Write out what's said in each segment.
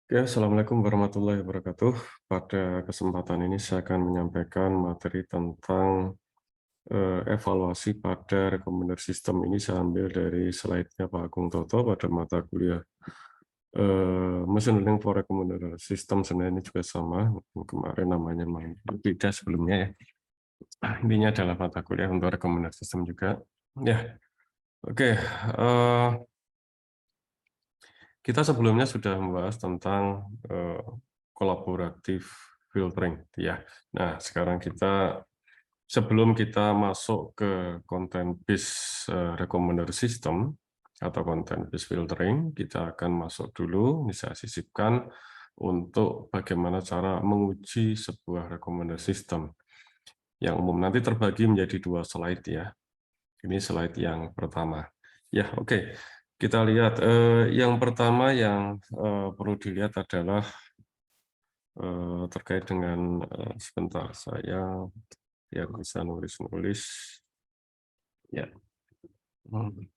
Ya, Assalamualaikum warahmatullahi wabarakatuh. Pada kesempatan ini saya akan menyampaikan materi tentang evaluasi pada recommender system. Ini saya ambil dari slide-nya Pak Agung Toto pada mata kuliah Machine Learning for Recommender System. Sebenarnya ini juga sama, kemarin namanya memang beda sebelumnya ya. Intinya adalah mata kuliah untuk recommender system juga. Ya, oke. Kita sebelumnya sudah membahas tentang kolaboratif filtering, ya. Nah, sekarang sebelum kita masuk ke content based recommender system atau content based filtering, kita akan masuk dulu, bisa sisipkan untuk bagaimana cara menguji sebuah recommender system yang umum. Nanti terbagi menjadi 2 slide ya. Ini slide yang pertama. Ya, oke. Kita lihat yang pertama yang perlu dilihat adalah terkait dengan sebentar saya yang bisa nulis-nulis ya. Bentar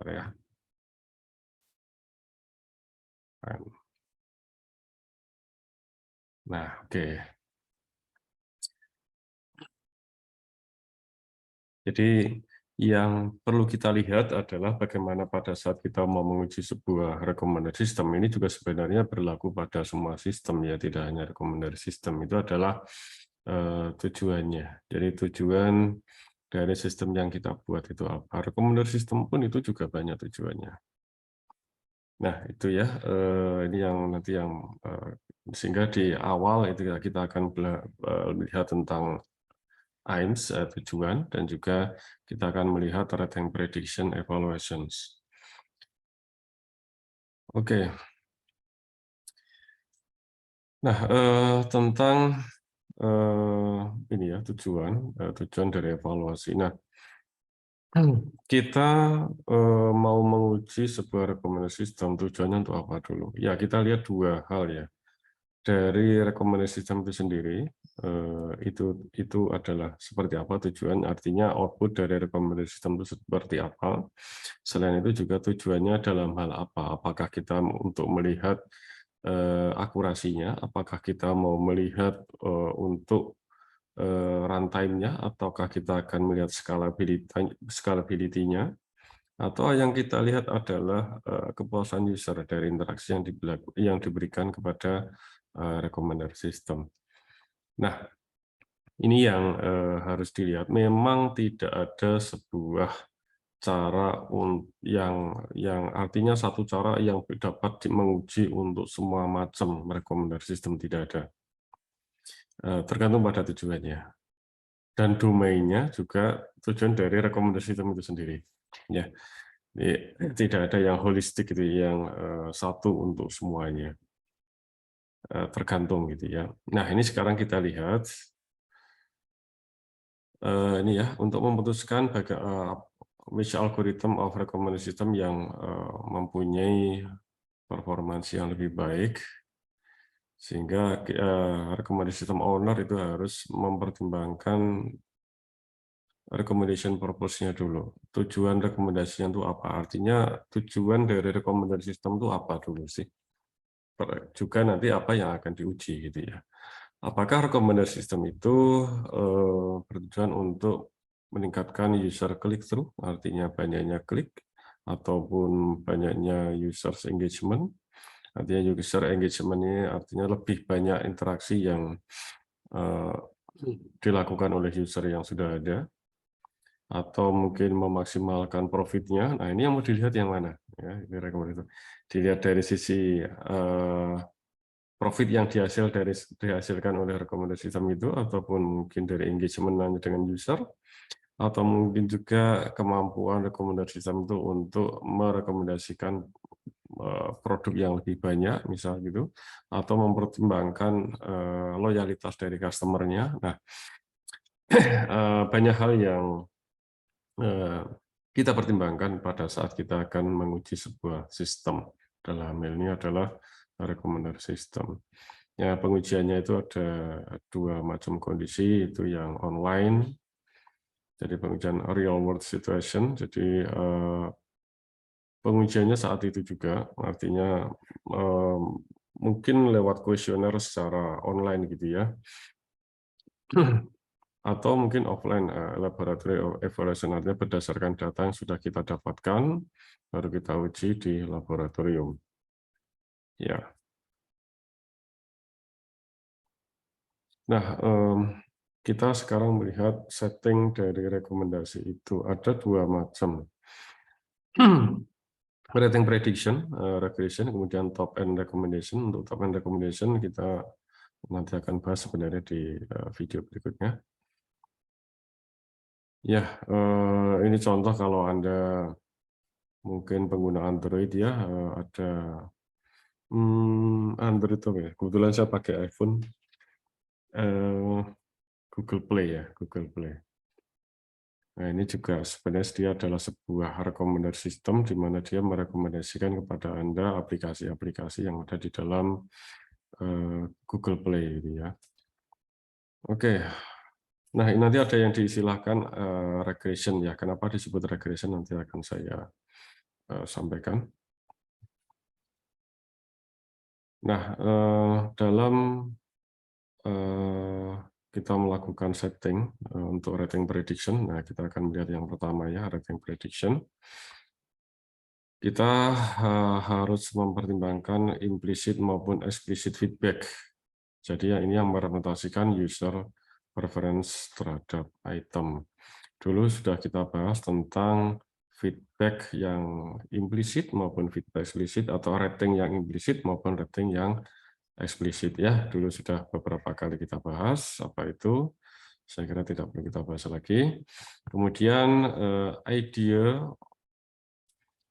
ya. Nah, oke. Jadi yang perlu kita lihat adalah bagaimana pada saat kita mau menguji sebuah recommender system, ini juga sebenarnya berlaku pada semua sistem ya, tidak hanya recommender system. Itu adalah tujuannya. Jadi tujuan dari sistem yang kita buat itu apa. Recommender system pun itu juga banyak tujuannya. Nah, itu ya, ini yang nanti yang sehingga di awal itu kita akan melihat tentang aims, tujuan, dan juga kita akan melihat rating prediction evaluations. Oke. Nah, tentang ini ya tujuan dari evaluasi. Nah, kita mau menguji sebuah rekomendasi sistem, tujuannya untuk apa dulu? Ya, kita lihat 2 hal ya. Dari rekomendasi sistem itu sendiri, itu adalah seperti apa tujuan, artinya output dari rekomendasi sistem itu seperti apa. Selain itu juga tujuannya dalam hal apa? Apakah kita untuk melihat akurasinya, apakah kita mau melihat untuk runtime-nya, ataukah kita akan melihat scalability-nya, atau yang kita lihat adalah kepuasan user dari interaksi yang diberikan kepada recommender system. Nah, ini yang harus dilihat. Memang tidak ada sebuah cara yang artinya satu cara yang dapat menguji untuk semua macam recommender system, tidak ada. Tergantung pada tujuannya. Dan domainnya juga tujuan dari rekomendasi sistem itu sendiri. Ya, tidak ada yang holistik gitu, yang satu untuk semuanya. Tergantung gitu ya. Nah, ini sekarang kita lihat ini ya, untuk memutuskan which algorithm of recommendation system yang mempunyai performansi yang lebih baik, sehingga recommendation system owner itu harus mempertimbangkan recommendation purpose-nya dulu. Tujuan rekomendasinya itu apa? Artinya tujuan dari rekomendasi sistem itu apa dulu sih? Juga nanti apa yang akan diuji gitu ya. Apakah rekomendasi sistem itu bertujuan untuk meningkatkan user click-through, artinya banyaknya klik, ataupun banyaknya user engagement. Artinya user engagement ini artinya lebih banyak interaksi yang dilakukan oleh user yang sudah ada, atau mungkin memaksimalkan profitnya. Nah, ini yang mau dilihat yang mana? Ya, ini rekomendasi. Dilihat dari sisi profit yang dihasilkan oleh rekomendasi sistem itu, ataupun mungkin dari engagement dengan user, atau mungkin juga kemampuan rekomendasi sistem itu untuk merekomendasikan produk yang lebih banyak, misal gitu, atau mempertimbangkan loyalitas dari customer-nya. Nah, banyak hal yang kita pertimbangkan pada saat kita akan menguji sebuah sistem. Dalam hal ini adalah recommender system. Ya, pengujiannya itu ada 2 macam kondisi, itu yang online, jadi pengujian real world situation, jadi pengujiannya saat itu juga, artinya mungkin lewat kuesioner secara online gitu ya, atau mungkin offline, laboratory evaluation, artinya berdasarkan data yang sudah kita dapatkan, baru kita uji di laboratorium. Ya. Nah, kita sekarang melihat setting dari rekomendasi itu. Ada dua macam. Rating prediction, regression, kemudian top end recommendation. Untuk top end recommendation kita nanti akan bahas sebenarnya di video berikutnya. Ya, ini contoh kalau Anda mungkin pengguna Android ya, ada Android itu ya. Kebetulan saya pakai iPhone, Google Play ya, Google Play. Nah, ini juga sebenarnya dia adalah sebuah rekomendasi sistem di mana dia merekomendasikan kepada Anda aplikasi-aplikasi yang ada di dalam Google Play gitu ya. Oke. Nah, ini nanti ada yang diistilahkan regression ya. Kenapa disebut regression nanti akan saya sampaikan. Nah, dalam kita melakukan setting untuk rating prediction, nah kita akan melihat yang pertama ya, rating prediction. Kita harus mempertimbangkan implicit maupun explicit feedback. Jadi ini yang merepresentasikan user preference terhadap item. Dulu sudah kita bahas tentang feedback yang implisit maupun feedback eksplisit, atau rating yang implisit maupun rating yang eksplisit ya. Dulu sudah beberapa kali kita bahas apa itu. Saya kira tidak perlu kita bahas lagi. Kemudian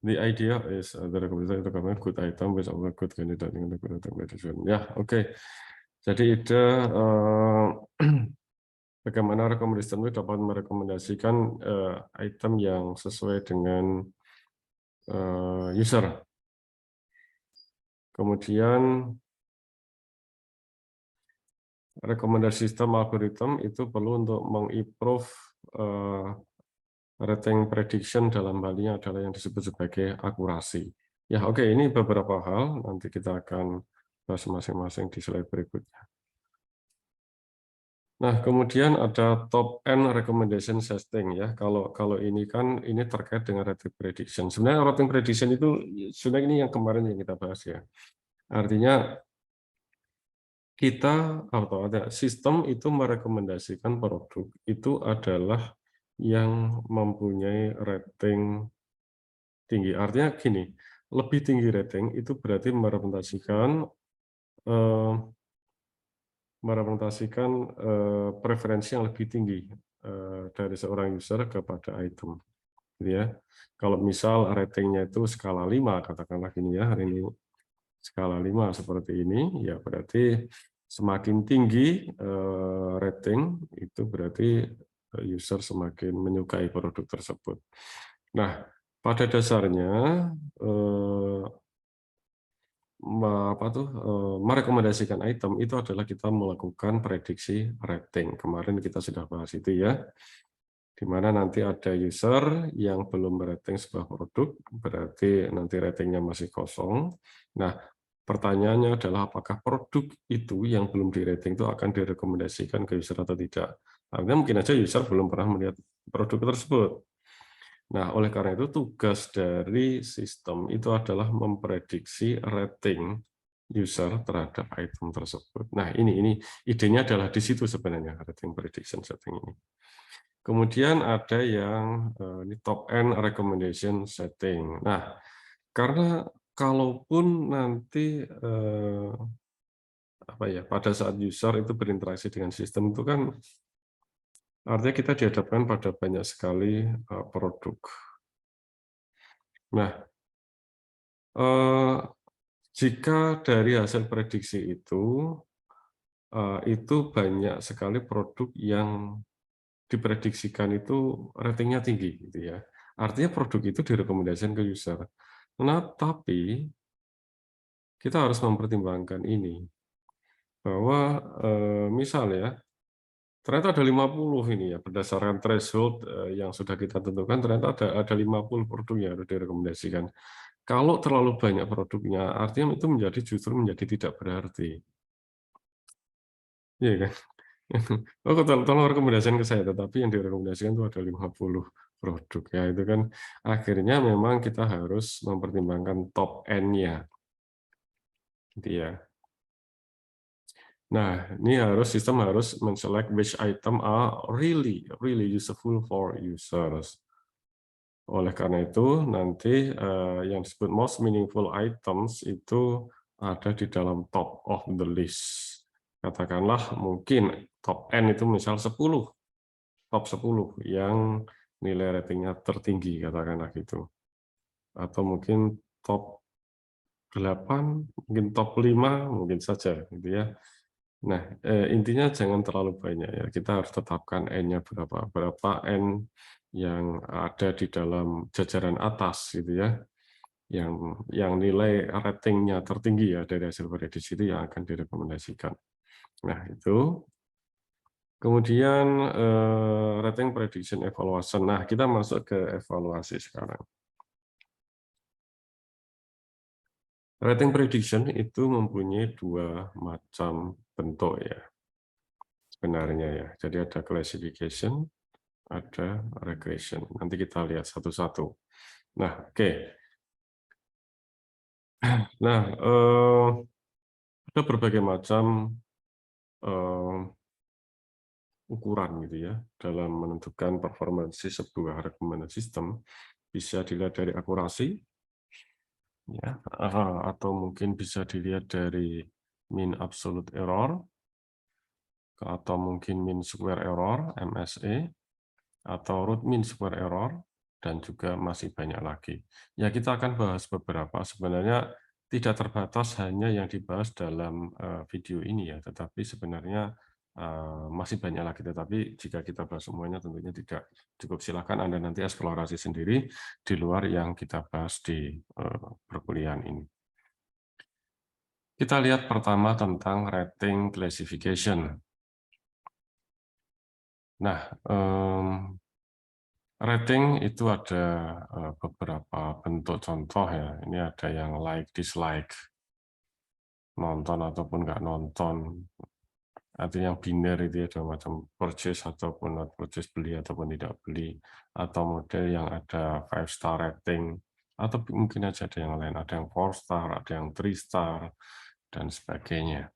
the idea is the recommendation to recommend good item based on good candidate in the good competition. Ya, oke. Jadi ide bagaimana rekomendasi itu dapat merekomendasikan item yang sesuai dengan user. Kemudian rekomendasi sistem algoritma itu perlu untuk mengimprove rating prediction, dalam hal ini adalah yang disebut sebagai akurasi. Ya, oke, ini beberapa hal, nanti kita akan bahas masing-masing di slide berikutnya. Nah, kemudian ada top end recommendation setting ya. Kalau ini kan ini terkait dengan rating prediction. Sebenarnya rating prediction itu sebenarnya ini yang kemarin yang kita bahas ya. Artinya kita atau ada sistem itu merekomendasikan produk itu adalah yang mempunyai rating tinggi. Artinya gini, lebih tinggi rating itu berarti merepresentasikan preferensi yang lebih tinggi dari seorang user kepada item. Gitu ya. Kalau misal ratingnya itu skala 5, katakanlah gini ya, hari ini skala 5 seperti ini, ya berarti semakin tinggi rating, itu berarti user semakin menyukai produk tersebut. Nah, pada dasarnya merekomendasikan item itu adalah kita melakukan prediksi rating. Kemarin kita sudah bahas itu ya, di mana nanti ada user yang belum merating sebuah produk, berarti nanti ratingnya masih kosong. Nah, pertanyaannya adalah apakah produk itu yang belum di-rating itu akan direkomendasikan ke user atau tidak. Artinya mungkin aja user belum pernah melihat produk tersebut. Nah, oleh karena itu tugas dari sistem itu adalah memprediksi rating user terhadap item tersebut. Nah, ini idenya adalah di situ sebenarnya rating prediction setting ini. Kemudian ada yang ini top end recommendation setting. Nah, karena kalaupun nanti apa ya, pada saat user itu berinteraksi dengan sistem itu kan artinya kita dihadapkan pada banyak sekali produk. Nah, jika dari hasil prediksi itu banyak sekali produk yang diprediksikan itu ratingnya tinggi, gitu ya. Artinya produk itu direkomendasikan ke user. Nah, tapi kita harus mempertimbangkan ini bahwa misal ya, Ternyata ada 50 ini ya, berdasarkan threshold yang sudah kita tentukan, ternyata ada 50 produk yang harus direkomendasikan. Kalau terlalu banyak produknya, artinya itu justru menjadi tidak berarti. Iya kan? Oh, tolong rekomendasikan ke saya, tetapi yang direkomendasikan itu ada 50 produk. Ya, itu kan akhirnya memang kita harus mempertimbangkan top N-nya. Gitu ya. Nah, ini sistem harus men-select which item are really useful for users. Oleh karena itu, nanti yang disebut most meaningful items itu ada di dalam top of the list. Katakanlah mungkin top N itu misal 10, top 10 yang nilai ratingnya tertinggi, katakanlah gitu. Atau mungkin top 8, mungkin top 5, mungkin saja, gitu ya. Nah, intinya jangan terlalu banyak ya. Kita harus tetapkan N-nya berapa. Berapa N yang ada di dalam jajaran atas gitu ya. Yang nilai ratingnya tertinggi ya dari hasil prediksi itu yang akan direkomendasikan. Nah, itu. Kemudian rating prediction evaluation. Nah, kita masuk ke evaluasi sekarang. Rating prediction itu mempunyai dua macam bentuk ya. Sebenarnya ya. Jadi ada classification, ada regression. Nanti kita lihat satu-satu. Nah, oke. Nah, ada berbagai macam ukuran gitu ya dalam menentukan performansi sebuah rekomendasi sistem. Bisa dilihat dari akurasi, ya, atau mungkin bisa dilihat dari mean absolute error, atau mungkin mean square error (MSE), atau root mean square error, dan juga masih banyak lagi. Ya, kita akan bahas beberapa. Sebenarnya tidak terbatas hanya yang dibahas dalam video ini ya, tetapi sebenarnya masih banyak lagi. Tetapi jika kita bahas semuanya tentunya tidak cukup. Silakan Anda nanti eksplorasi sendiri di luar yang kita bahas di perkuliahan ini. Kita lihat pertama tentang rating classification. Nah, rating itu ada beberapa bentuk contoh ya. Ini ada yang like, dislike, nonton ataupun nggak nonton. Artinya yang biner itu ada macam purchase ataupun not purchase, beli ataupun tidak beli. Atau model yang ada 5 star rating. Atau mungkin aja ada yang lain. Ada yang 4 star, ada yang 3 star, dan sebagainya.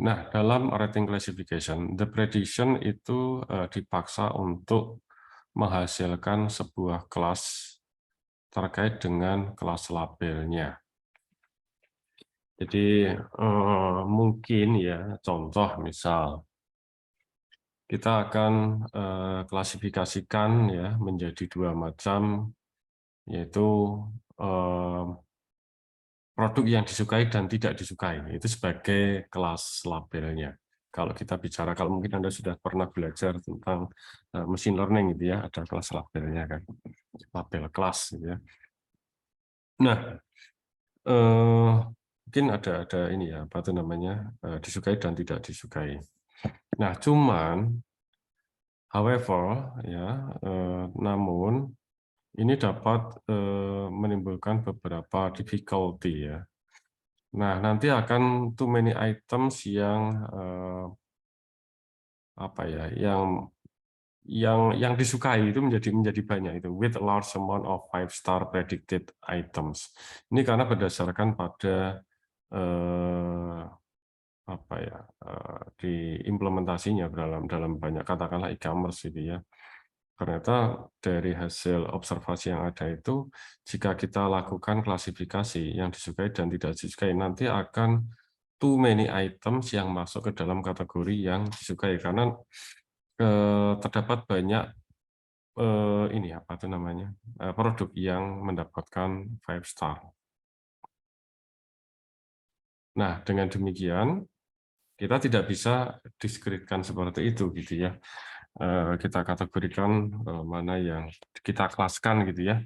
Nah, dalam rating classification, the prediction itu dipaksa untuk menghasilkan sebuah kelas terkait dengan kelas labelnya. Jadi mungkin ya contoh misal kita akan klasifikasikan ya menjadi dua macam, yaitu produk yang disukai dan tidak disukai, itu sebagai kelas labelnya. Kalau kita bicara, kalau mungkin Anda sudah pernah belajar tentang machine learning gitu ya, ada kelas labelnya kan, label kelas gitu ya. Nah, mungkin ada ini ya, apa itu namanya, disukai dan tidak disukai. Nah, cuman, however ya, namun ini dapat menimbulkan beberapa difficulty ya. Nah, nanti akan too many items yang apa ya, yang disukai itu menjadi banyak itu, with a large amount of 5 star predicted items. Ini karena berdasarkan pada apa ya, di implementasinya dalam banyak, katakanlah e-commerce gitu ya. Ternyata dari hasil observasi yang ada itu, jika kita lakukan klasifikasi yang disukai dan tidak disukai, nanti akan too many items yang masuk ke dalam kategori yang disukai, karena terdapat banyak ini apa itu namanya, produk yang mendapatkan 5 star. Nah, dengan demikian kita tidak bisa diskreditkan seperti itu gitu ya. Kita kategorikan mana yang kita kelaskan gitu ya.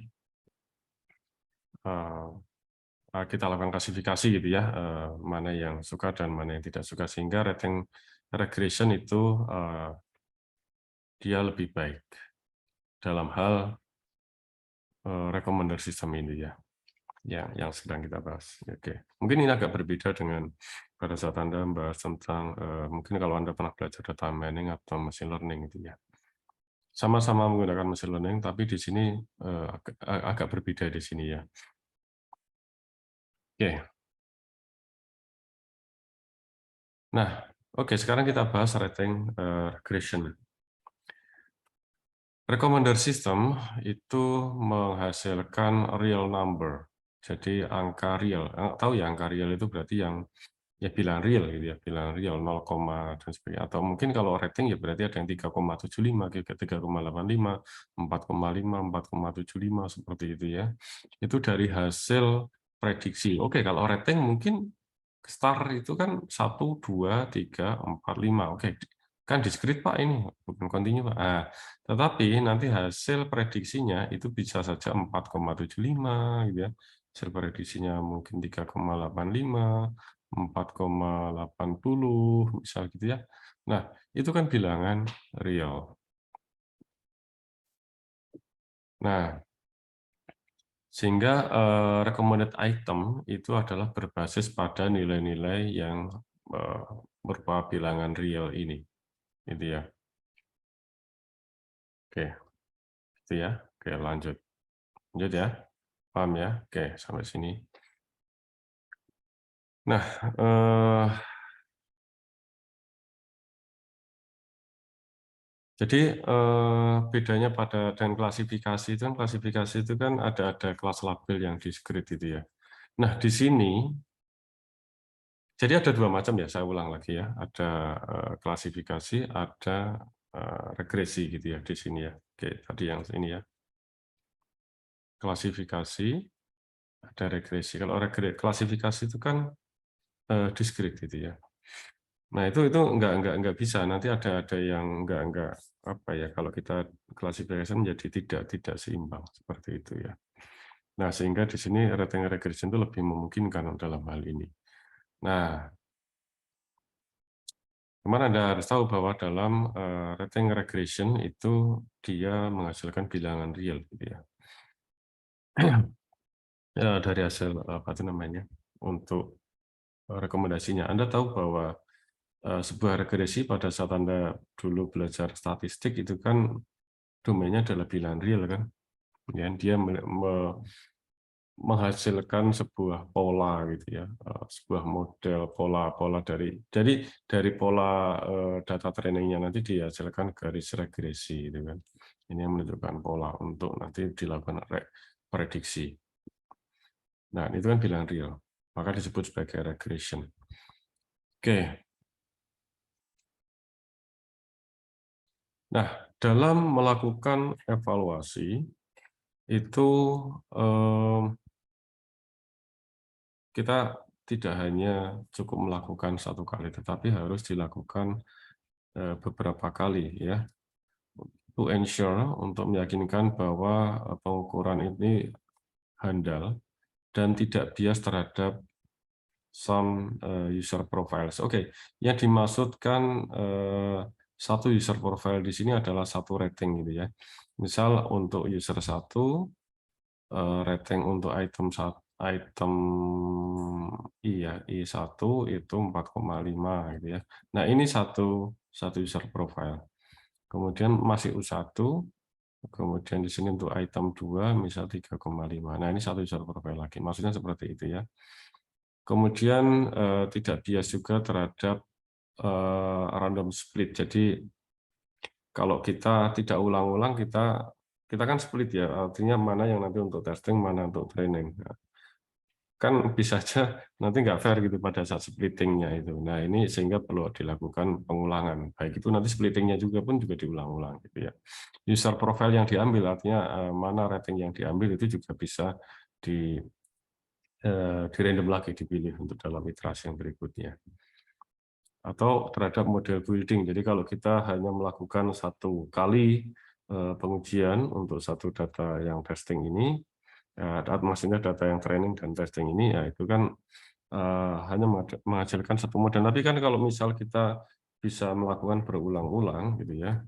Kita lakukan klasifikasi gitu ya, mana yang suka dan mana yang tidak suka, sehingga rating regression itu dia lebih baik dalam hal recommender system ini ya, yang sedang kita bahas. Oke, mungkin ini agak berbeda dengan pada saat Anda membahas tentang mungkin kalau Anda pernah belajar data mining atau machine learning itu ya. Sama-sama menggunakan machine learning, tapi di sini agak berbeda di sini ya. Oke. Nah, oke, sekarang kita bahas rating regression. Recommender system itu menghasilkan real number. Jadi angka real. Tahu ya, angka real itu berarti yang ya bilang real gitu ya, bilang real 0, dan sebagainya. Atau mungkin kalau rating ya berarti ada yang 3,75, 3,85, 4,5, 4,75 seperti itu ya. Itu dari hasil prediksi. Oke, kalau rating mungkin star itu kan 1, 2, 3, 4, 5. Oke, kan discrete Pak ini, bukan continue Pak. Nah, tetapi nanti hasil prediksinya itu bisa saja 4,75 gitu ya. Hasil prediksinya mungkin 3,85, 4,80 misal gitu ya. Nah, itu kan bilangan real. Nah, sehingga recommended item itu adalah berbasis pada nilai-nilai yang berupa bilangan real ini. Gitu ya. Oke, itu ya. Oke, lanjut. Lanjut ya. Paham ya? Oke, sampai sini. Nah, jadi bedanya pada dan klasifikasi itu kan ada kelas label yang discrete itu ya. Nah, di sini jadi ada dua macam ya, saya ulang lagi ya. Ada klasifikasi, ada regresi gitu ya di sini ya. Oke, tadi yang ini ya. Klasifikasi, ada regresi. Kalau klasifikasi itu kan discrete gitu ya. Nah, itu nggak bisa. Nanti ada yang nggak apa ya, kalau kita klasifikasi menjadi tidak seimbang seperti itu ya. Nah, sehingga di sini rating regression itu lebih memungkinkan dalam hal ini. Nah, kemarin Anda harus tahu bahwa dalam rating regression itu dia menghasilkan bilangan real gitu ya. Ya, dari hasil apa itu namanya untuk rekomendasinya. Anda tahu bahwa sebuah regresi pada saat Anda dulu belajar statistik itu kan domainnya adalah bilangan real kan. Ya, dia menghasilkan sebuah pola gitu ya, sebuah model pola-pola dari pola data trainingnya nanti dihasilkan garis regresi gitu kan. Ini yang menunjukkan pola untuk nanti dilakukan prediksi. Nah, itu kan bilangan real, maka disebut sebagai regression. Oke. Nah, dalam melakukan evaluasi itu kita tidak hanya cukup melakukan satu kali, tetapi harus dilakukan beberapa kali ya, to ensure, untuk meyakinkan bahwa pengukuran ini handal dan tidak bias terhadap some user profiles. Oke, yang dimaksudkan satu user profile di sini adalah satu rating gitu ya. Misal untuk user 1, rating untuk item I1 itu 4,5 gitu ya. Nah, ini satu user profile. Kemudian masih U1, kemudian di sini untuk item 2 misal 3,5. Nah, ini satu user profile lagi. Maksudnya seperti itu ya. Kemudian tidak bias juga terhadap random split. Jadi kalau kita tidak ulang-ulang, kita kan split ya, artinya mana yang nanti untuk testing, mana untuk training. Nah, kan bisa aja nanti nggak fair gitu pada saat splittingnya itu. Nah, ini sehingga perlu dilakukan pengulangan. Baik itu nanti splittingnya juga diulang-ulang gitu ya. User profile yang diambil artinya mana rating yang diambil itu juga bisa di random lagi dipilih untuk dalam iterasi yang berikutnya. Atau terhadap model building. Jadi kalau kita hanya melakukan satu kali pengujian untuk satu data yang testing ini, maksudnya data yang training dan testing ini, ya itu kan hanya menghasilkan satu model. Tapi kan kalau misal kita bisa melakukan berulang-ulang gitu ya,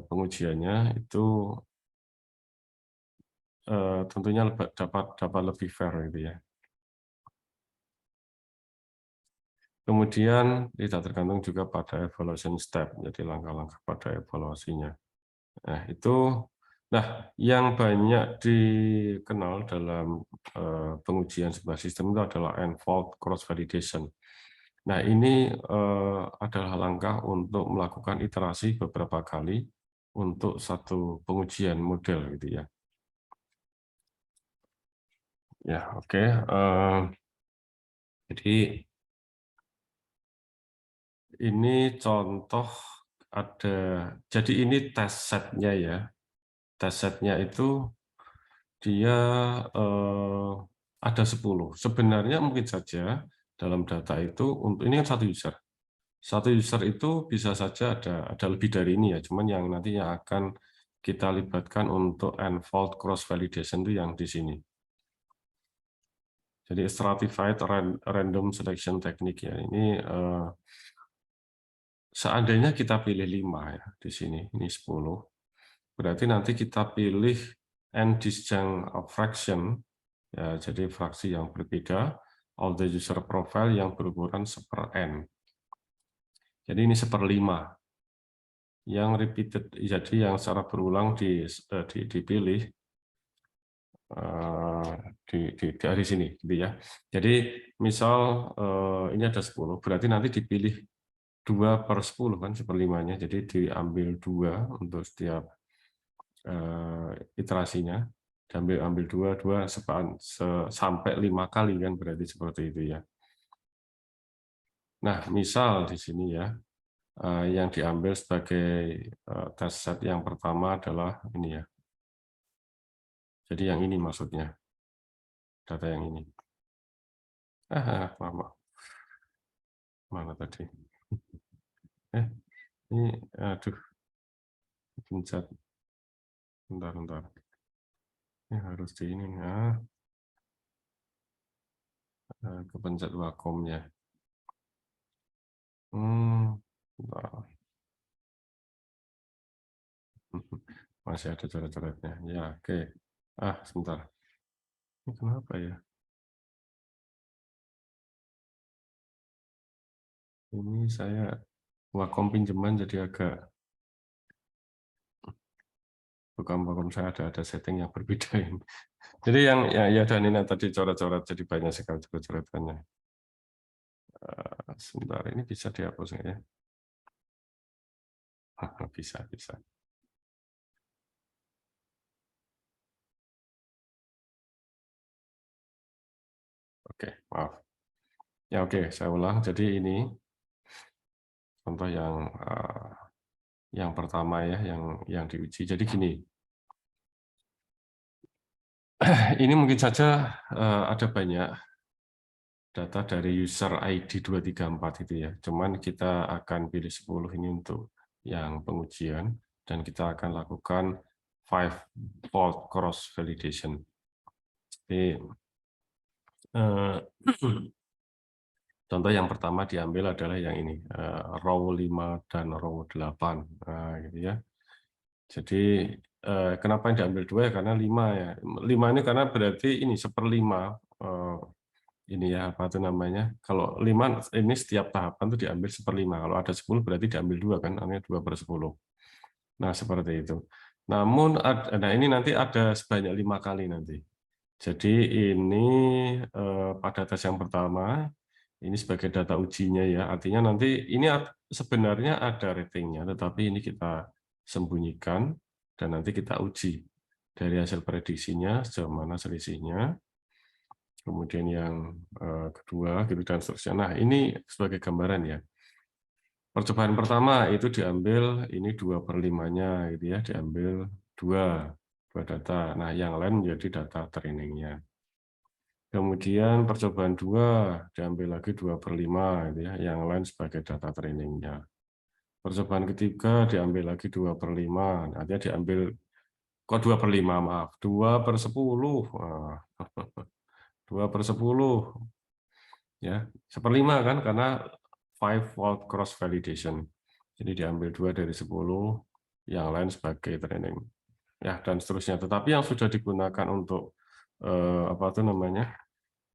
pengujiannya itu tentunya dapat lebih fair gitu ya. Kemudian tidak tergantung juga pada evaluation step, jadi langkah-langkah pada evaluasinya. Nah, yang banyak dikenal dalam pengujian sebuah sistem itu adalah N-fold cross validation. Nah, ini adalah langkah untuk melakukan iterasi beberapa kali untuk satu pengujian model gitu ya. Ya, oke. Jadi ini contoh jadi ini test setnya ya. Test setnya itu dia ada 10. Sebenarnya mungkin saja dalam data itu ini kan satu user. Satu user itu bisa saja ada lebih dari ini ya, cuman yang nanti yang akan kita libatkan untuk N-fold cross validation itu yang di sini. Jadi stratified random selection technique ya. Ini seandainya kita pilih 5 ya di sini, ini 10. Berarti nanti kita pilih n disjunct fraction ya, jadi fraksi yang berbeda of the user profile yang berukuran 1/n. Jadi ini 1/5 yang repeated, jadi yang secara berulang dipilih dari sini gitu ya. Jadi misal ini ada 10, berarti nanti dipilih 2/10 kan 1/5-nya, jadi diambil 2 untuk setiap iterasinya, ambil 2 sampai 5 kali kan, berarti seperti itu ya. Nah, misal di sini ya, yang diambil sebagai test set yang pertama adalah ini ya. Jadi yang ini maksudnya, data yang ini. Mana tadi? Ini, aduh, pencet. Bentar. Ini harus di ini ya. Kepencet Wacom-nya. Bentar. Masih ada coret-coretnya. Ya, oke. Sebentar. Ini kenapa ya? Ini saya Wacom pinjaman jadi agak Wacom saya ada setting yang berbeda ini. Jadi yang ya dan ini tadi coret-coret jadi banyak sekali coret-coretannya. Sebentar, ini bisa dihapus nggak ya? Bisa. Oke, maaf. Ya oke, saya ulang. Jadi ini contoh yang pertama ya, yang diuji. Jadi gini, ini mungkin saja ada banyak data dari user ID 234 itu ya. Cuman kita akan pilih 10 ini untuk yang pengujian dan kita akan lakukan 5-fold cross validation. Jadi contoh yang pertama diambil adalah yang ini, row 5 dan row 8. Nah, gitu ya. Jadi kenapa yang diambil 2 ya? Karena 5 ya. 5 ini karena berarti ini 1/5 ini ya, apa itu namanya, kalau 5 ini setiap tahapan itu diambil 1/5, kalau ada 10 berarti diambil 2 kan, artinya 2/10. Nah, seperti itu. Namun nah ini nanti ada sebanyak 5 kali nanti. Jadi ini pada tes yang pertama, ini sebagai data ujinya ya, artinya nanti ini sebenarnya ada ratingnya, tetapi ini kita sembunyikan dan nanti kita uji dari hasil prediksinya sejauh mana selisihnya. Kemudian yang kedua gitu dan seterusnya. Nah, ini sebagai gambaran ya. Percobaan pertama itu diambil ini 2/5-nya gitu ya, diambil dua data. Nah, yang lain menjadi data trainingnya. Kemudian percobaan 2 diambil lagi 2/5 gitu ya, yang lain sebagai data trainingnya. Percobaan ketiga diambil lagi 2/5, artinya diambil kok 2/5 maaf, 2/10. 2/10 ya, 1/5 kan karena 5-fold cross validation. Jadi diambil 2 dari 10, yang lain sebagai training. Ya, dan seterusnya. Tetapi yang sudah digunakan untuk apa itu namanya?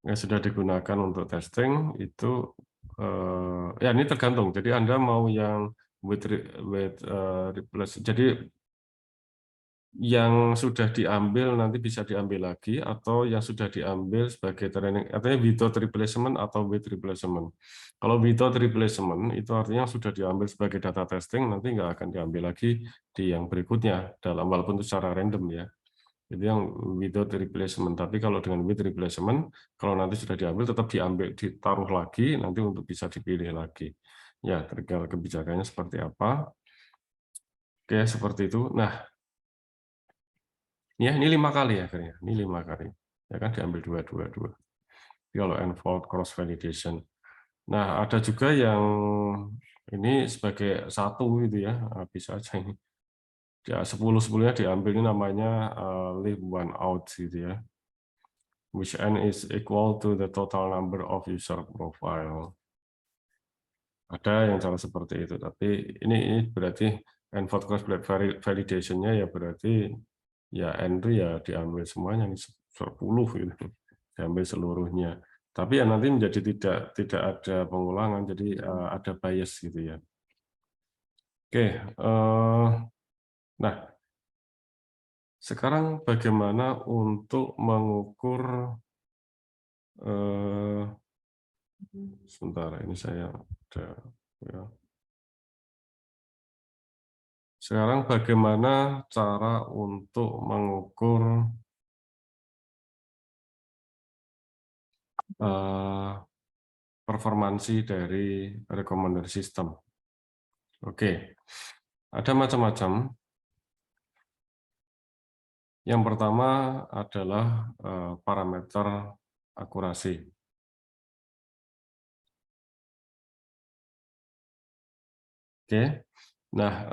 Yang sudah digunakan untuk testing itu ya ini tergantung. Jadi Anda mau yang with replace. Jadi yang sudah diambil nanti bisa diambil lagi, atau yang sudah diambil sebagai training, artinya without replacement atau with replacement. Kalau without replacement itu artinya sudah diambil sebagai data testing, nanti nggak akan diambil lagi di yang berikutnya, walaupun itu secara random ya. Itu yang without replacement. Tapi kalau dengan with replacement, kalau nanti sudah diambil tetap diambil, ditaruh lagi nanti untuk bisa dipilih lagi. Ya, tergantung kebijakannya seperti apa. Oke, seperti itu. Nah, ya, ini 5 kali akhirnya. Ini 5 kali. Ya kan diambil 2, 2, 2. Kalau n-fold cross validation. Nah, ada juga yang ini sebagai satu gitu ya, bisa aja ini. Ya, 10-10-nya diambil, ini namanya leave one out gitu ya. Which n is equal to the total number of user profile. Ada yang cara seperti itu, tapi ini berarti n-fold cross validation-nya ya berarti ya n itu ya diambil semuanya, 10 gitu, diambil seluruhnya. Tapi ya nanti menjadi tidak ada pengulangan, jadi ada bias gitu ya. Oke, nah sekarang bagaimana untuk mengukur sebentar ini saya ada ya. Sekarang bagaimana cara untuk mengukur performansi dari recommender system? Oke, ada macam-macam. Yang pertama adalah parameter akurasi. Oke, nah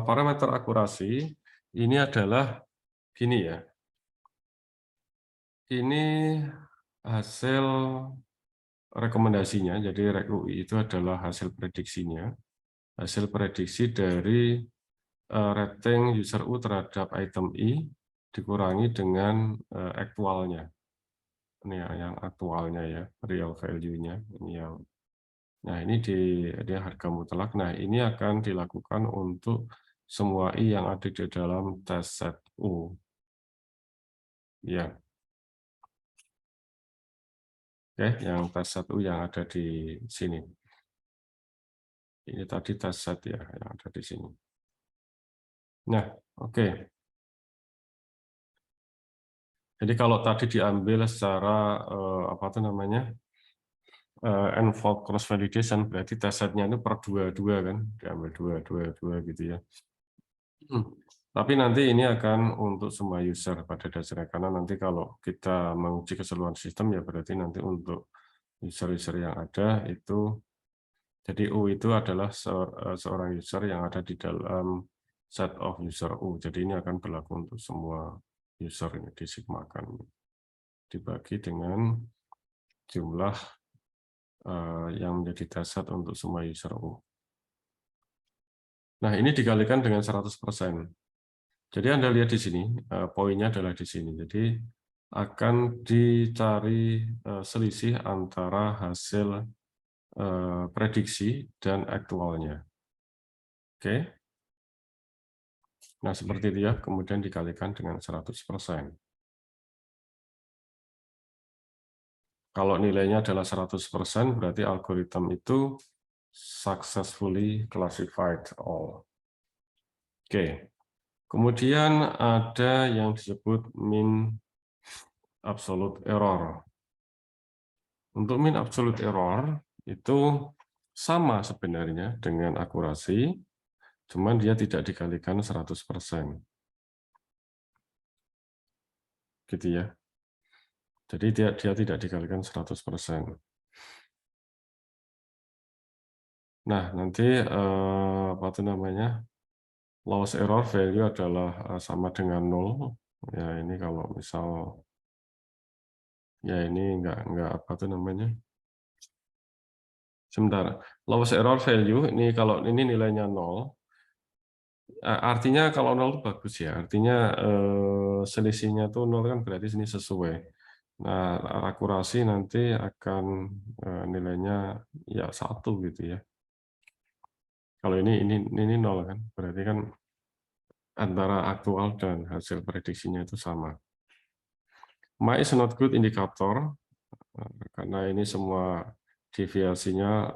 parameter akurasi ini adalah gini ya. Ini hasil rekomendasinya, jadi REC-UI itu adalah hasil prediksinya, hasil prediksi dari rating user U terhadap item I dikurangi dengan aktualnya. Ini ya, yang aktualnya ya, real value-nya. Ini yang, nah ini dia harga mutlak. Nah ini akan dilakukan untuk semua I yang ada di dalam test set U. Ya, oke, yang test set U yang ada di sini. Ini tadi test set ya, yang ada di sini. Nah, oke. Jadi kalau tadi diambil secara apa itu namanya n-fold cross validation, berarti test setnya itu per 2 kan, diambil 2 gitu ya. Tapi nanti ini akan untuk semua user pada dasarnya, karena nanti kalau kita menguji keseluruhan sistem ya berarti nanti untuk user-user yang ada itu, jadi U itu adalah seorang user yang ada di dalam set of user U. Jadi ini akan berlaku untuk semua user, ini disigmakan, dibagi dengan jumlah yang menjadi dasar untuk semua user U. Nah, ini dikalikan dengan 100%. Jadi Anda lihat di sini, poinnya adalah di sini. Jadi akan dicari selisih antara hasil prediksi dan aktualnya. Oke. Nah, seperti itu ya, kemudian dikalikan dengan 100%. Kalau nilainya adalah 100%, berarti algoritma itu successfully classified all. Oke. Kemudian ada yang disebut mean absolute error. Untuk mean absolute error itu sama sebenarnya dengan akurasi, cuman dia tidak dikalikan 100%. Gitu ya. Jadi dia tidak dikalikan 100%. Nah, nanti apa itu namanya? Loss error value adalah sama dengan 0. Ya, ini kalau misal ya ini enggak apa itu namanya? Sebentar, lowest error value ini kalau ini nilainya 0, artinya kalau 0 itu bagus ya, artinya selisihnya tuh 0 kan berarti sini sesuai. Nah, akurasi nanti akan nilainya ya 1 gitu ya. Kalau ini 0 kan, berarti kan antara aktual dan hasil prediksinya itu sama. My is not good indikator karena ini semua deviasinya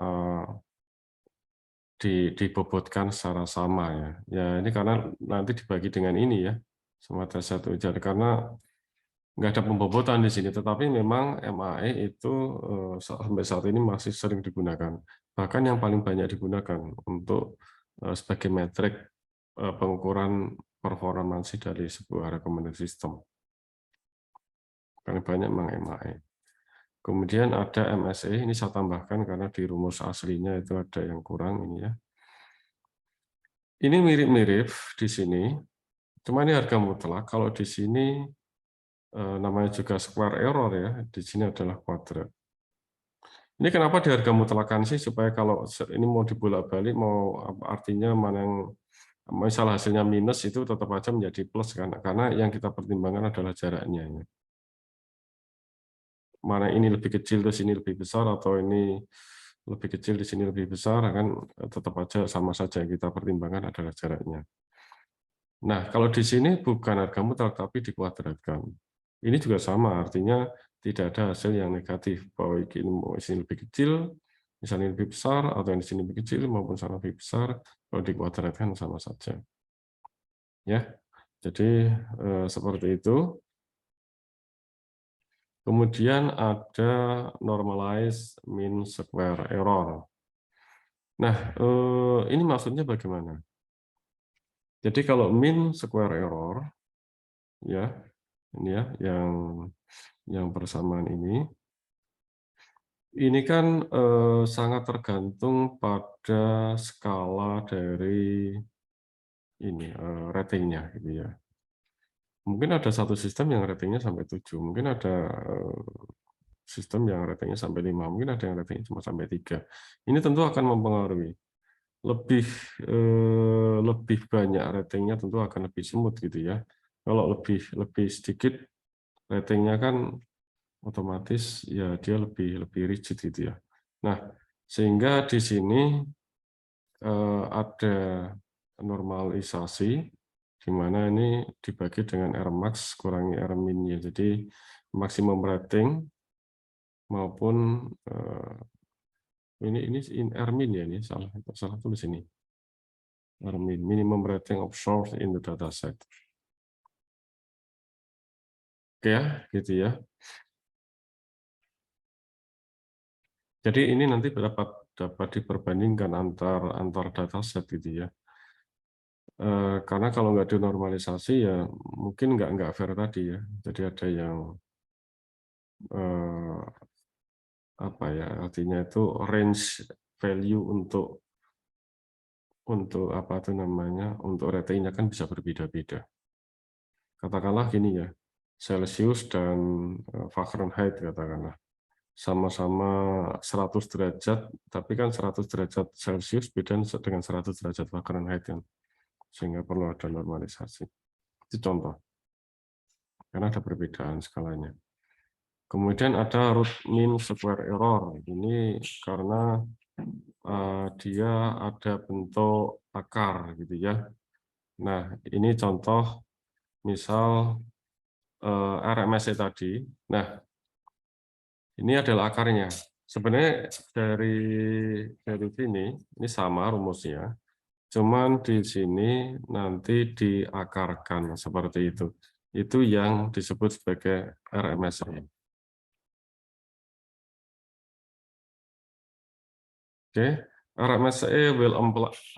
dibobotkan secara sama ya. Ya ini karena nanti dibagi dengan ini ya, sama ada satu ujar karena nggak ada pembobotan di sini. Tetapi memang MAE itu sampai saat ini masih sering digunakan. Bahkan yang paling banyak digunakan untuk sebagai metrik pengukuran performansi dari sebuah recommender system. Paling banyak memang MAE. Kemudian ada MSE, ini saya tambahkan karena di rumus aslinya itu ada yang kurang ini ya. Ini mirip-mirip di sini, cuma ini harga mutlak. Kalau di sini namanya juga square error ya, di sini adalah kuadrat. Ini kenapa di harga mutlakan sih? Supaya kalau ini mau dibolak-balik, mau artinya mana yang misal hasilnya minus itu tetap aja menjadi plus kan? Karena yang kita pertimbangkan adalah jaraknya. Ya. Mana ini lebih kecil terus ini lebih besar atau ini lebih kecil di sini lebih besar kan tetap aja sama saja yang kita pertimbangkan adalah jaraknya. Nah, kalau di sini bukan harga mutlak tapi dikuadratkan. Ini juga sama, artinya tidak ada hasil yang negatif bahwa ini sini lebih kecil, misalnya lebih besar atau yang di sini lebih kecil maupun sana lebih besar, kalau dikuadratkan sama saja. Ya. Jadi seperti itu. Kemudian ada normalized mean square error. Nah, ini maksudnya bagaimana? Jadi kalau mean square error, ya, ini ya, yang bersamaan ini kan sangat tergantung pada skala dari ini ratingnya, gitu ya. Mungkin ada satu sistem yang ratingnya sampai 7, mungkin ada sistem yang ratingnya sampai 5, mungkin ada yang ratingnya cuma sampai 3. Ini tentu akan mempengaruhi. Lebih banyak ratingnya tentu akan lebih smooth gitu ya. Kalau lebih sedikit ratingnya kan otomatis ya dia lebih rigid gitu ya. Nah, sehingga di sini ada normalisasi di mana ini dibagi dengan Rmax kurangi Rmin-nya. Jadi maksimum rating maupun ini Rmin ya, ini salah tulis ini. Rmin, minimum rating observed in the dataset. Oke ya, gitu ya. Jadi ini nanti dapat diperbandingkan antar dataset gitu ya. Karena kalau nggak dinormalisasi ya mungkin nggak fair tadi ya. Jadi ada yang apa ya artinya itu range value untuk apa itu namanya untuk ratingnya kan bisa berbeda-beda. Katakanlah gini ya, Celsius dan Fahrenheit katakanlah sama-sama 100 derajat, tapi kan 100 derajat Celsius beda dengan 100 derajat Fahrenheit kan, sehingga perlu ada normalisasi. Itu contoh, karena ada perbedaan skalanya. Kemudian ada root mean square error. Ini karena dia ada bentuk akar gitu ya. Nah, ini contoh misal RMSE tadi. Nah, ini adalah akarnya. Sebenarnya dari sini ini sama rumusnya. Cuman di sini nanti diakarkan seperti itu. Itu yang disebut sebagai RMSE. Okay, RMSE will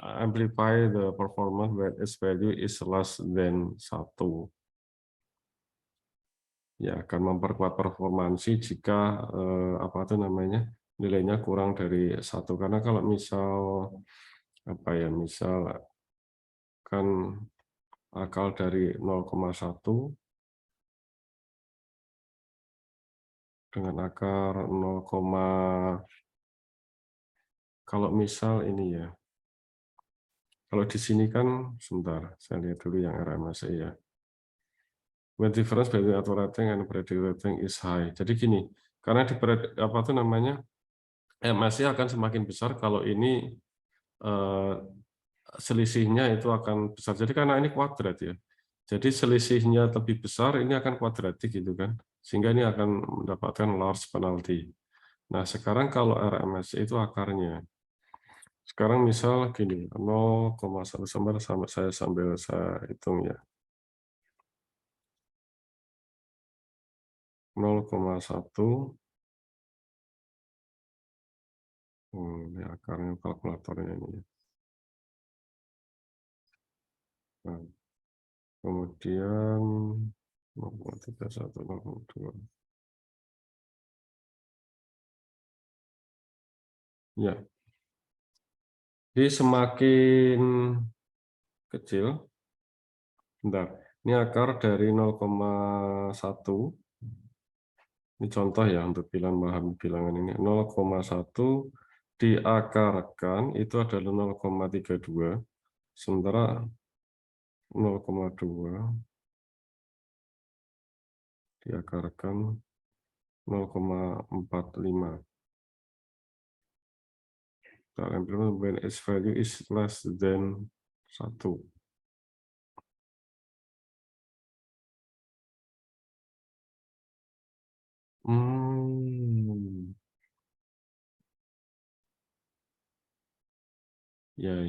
amplify the performance when its value is less than 1. Ya, akan memperkuat performansi jika apa itu namanya nilainya kurang dari 1. Karena kalau misal apa ya, misal kan akal dari 0,1 dengan akar Kalau misal ini ya, kalau di sini kan, sebentar, saya lihat dulu yang RMSI ya. When difference between auto rating and predicted rating is high. Jadi gini, karena di apa tuh namanya, MSI akan semakin besar kalau ini selisihnya itu akan besar. Jadi karena ini kuadrat ya. Jadi selisihnya lebih besar, ini akan kuadratik gitu kan. Sehingga ini akan mendapatkan large penalty. Nah, sekarang kalau RMSI itu akarnya. Sekarang misal gini, 0,1 sambil saya hitung ya. 0,1, ini akarnya kalkulatornya ini ya. Nah, kemudian 0,31, 0,2. Ya, jadi semakin kecil, bentar, ini akar dari 0,1, ini contoh ya untuk bilangan ini, 0,1 diakarkan itu adalah 0,32, sementara 0,2 diakarkan 0,45. When its value is less than 1. Ya,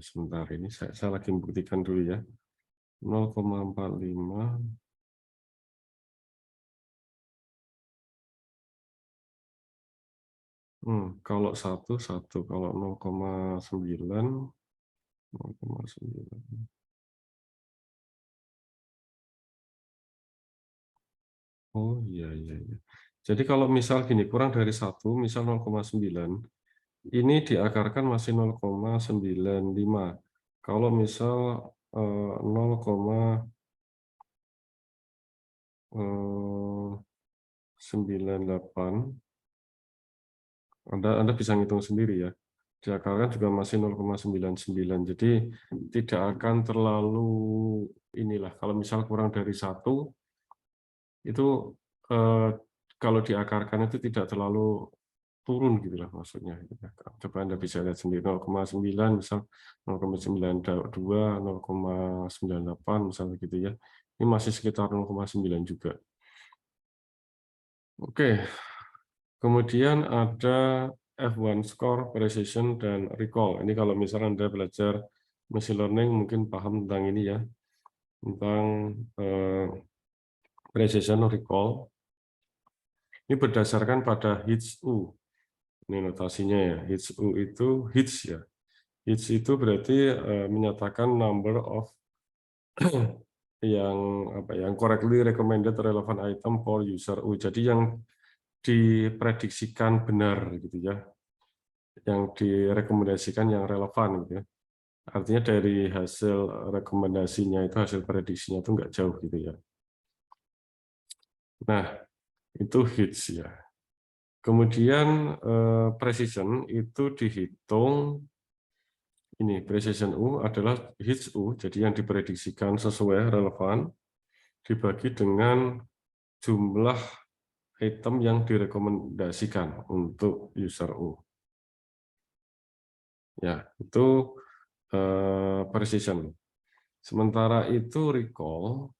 sebentar ini saya lagi membuktikan dulu ya. 0,45. Kalau 1, kalau 0,9, 0,9. Oh iya. Jadi kalau misal gini, kurang dari 1, misal 0,9, ini diakarkan masih 0,95. Kalau misal 0,98, Anda bisa ngitung sendiri ya. Diakarkan juga masih 0,99. Jadi tidak akan terlalu inilah. Kalau misal kurang dari 1, itu kalau diakarkan itu tidak terlalu turun gitulah maksudnya. Coba Anda bisa lihat sendiri, 0,9 misal, 0,92, 0,98 misal begitu ya. Ini masih sekitar 0,9 juga. Oke. Kemudian ada F1 score, precision, dan recall. Ini kalau misalnya Anda belajar machine learning mungkin paham tentang ini ya, tentang precision recall. Ini berdasarkan pada Hits-U. Ini notasinya ya, Hits-U itu hits ya. Hits itu berarti menyatakan number of yang correctly recommended relevant item for user U. Jadi yang diprediksikan benar gitu ya, yang direkomendasikan yang relevan gitu ya. Artinya dari hasil rekomendasinya itu, hasil prediksinya itu nggak jauh gitu ya. Nah, itu hits ya. Kemudian precision itu dihitung, ini precision U adalah hits U, jadi yang diprediksikan sesuai relevan, dibagi dengan jumlah item yang direkomendasikan untuk user U. Ya, itu precision. Sementara itu recall,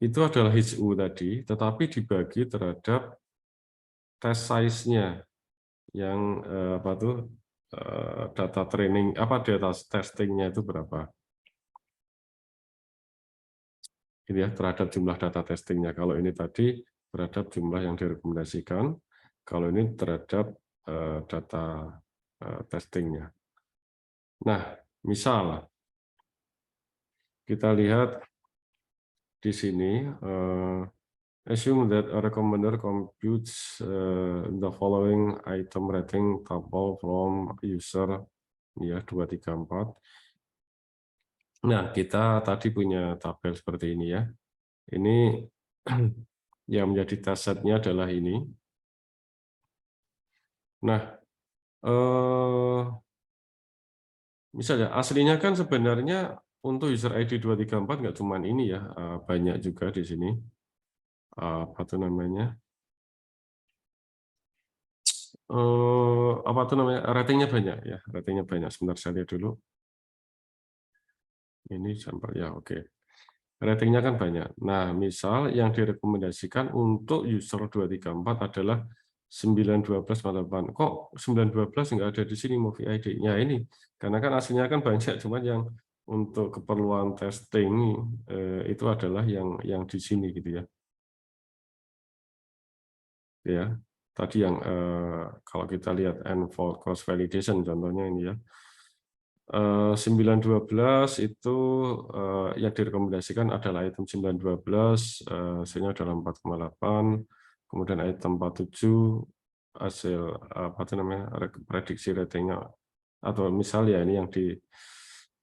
itu adalah hits U tadi, tetapi dibagi terhadap test size-nya yang data training, data testingnya itu berapa. Ini ya, terhadap jumlah data testingnya. Kalau ini tadi terhadap jumlah yang direkomendasikan, kalau ini terhadap data testingnya. Nah, misal kita lihat di sini, assume that a recommender computes the following item rating table from user ya 2, 3, 4. Nah, kita tadi punya tabel seperti ini ya. Ini yang menjadi datasetnya adalah ini. Nah, Eh, Misalnya aslinya kan sebenarnya untuk user ID 234 nggak cuma ini ya, banyak juga di sini. Apa tuh namanya? Apa tuh namanya? Ratingnya banyak ya, ratingnya banyak. Sebentar saya lihat dulu. Ini sampel ya, oke. Ratingnya kan banyak. Nah, misal yang direkomendasikan untuk user 234 adalah 91248. Kok 912 nggak ada di sini movie ID-nya ini? Karena kan aslinya kan banyak, cuman yang untuk keperluan testing itu adalah yang di sini gitu ya. Ya, tadi yang kalau kita lihat enfold cross validation contohnya ini ya. 912 itu yang direkomendasikan adalah item 912, hasilnya adalah 4,8, kemudian item 47 hasil apa itu namanya prediksi ratingnya atau misal ya ini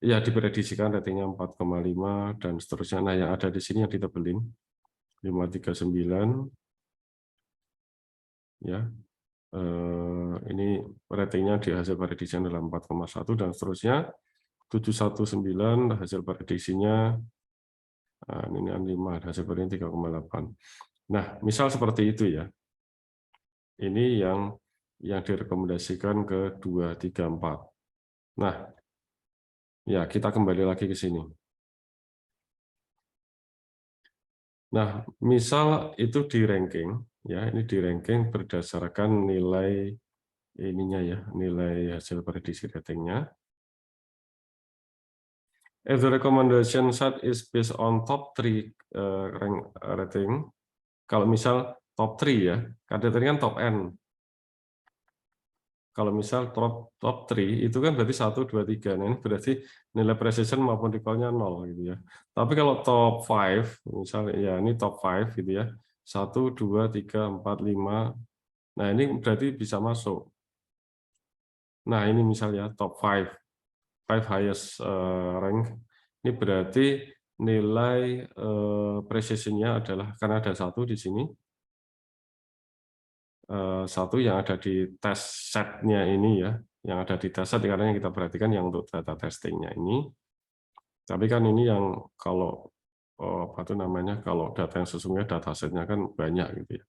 yang diprediksikan ratingnya 4,5 dan seterusnya. Nah, yang ada di sini yang ditebelin 539 ya. Ini ratingnya di hasil prediksi adalah 4,1 dan seterusnya. 719 hasil prediksinya, ini 5 hasil prediksinya 3,8. Nah, misal seperti itu ya. Ini yang direkomendasikan ke 234. Nah, ya kita kembali lagi ke sini. Nah, misal itu di ranking ya, ini di ranking berdasarkan nilai ininya ya, nilai hasil prediksi ratingnya. If the recommendation set is based on top 3 rank rating, kalau misal top 3 ya, karena tadi kan top N. Kalau misal top 3 itu kan berarti 1, 2, 3. Nah, ini berarti nilai precision maupun recall-nya 0 gitu ya. Tapi kalau top 5, misalnya ya ini top 5 gitu ya. 1, 2, 3, 4, 5. Nah, ini berarti bisa masuk. Nah, ini misalnya top 5 highest rank. Ini berarti nilai precision-nya adalah karena ada 1 di sini. Satu yang ada di test set-nya ini ya, yang ada di test set karena yang kita perhatikan yang untuk data testing-nya ini. Tapi kan ini yang kalau apa itu namanya, kalau data yang sesungguhnya data set-nya kan banyak gitu ya.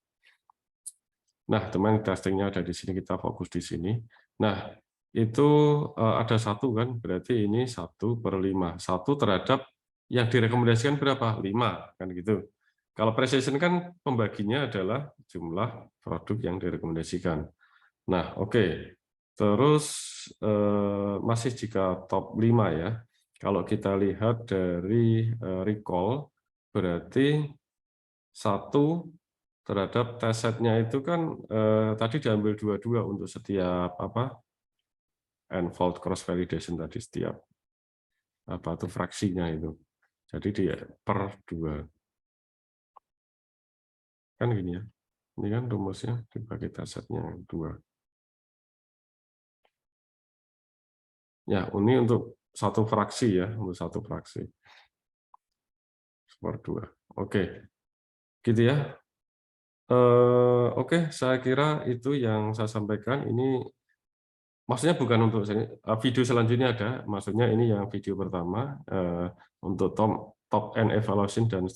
Nah, teman testingnya ada di sini, kita fokus di sini. Nah, itu ada 1 kan, berarti ini 1/5. 1 terhadap yang direkomendasikan berapa? 5 kan gitu. Kalau precision kan pembaginya adalah jumlah produk yang direkomendasikan. Nah, oke. Terus masih jika top 5 ya. Kalau kita lihat dari recall, berarti 1 terhadap test set-nya itu kan tadi diambil 22 untuk setiap apa? Enfold cross validation tadi setiap apa itu fraksinya itu. Jadi dia per 2. Kan gini ya. Ini kan rumusnya dibagi test set-nya 2. Ya, ini untuk satu fraksi ya, untuk satu fraksi. Per 2. Oke. Gitu ya. Oke, saya kira itu yang saya sampaikan. Ini maksudnya bukan untuk video selanjutnya ada, maksudnya ini yang video pertama untuk top end evaluation dan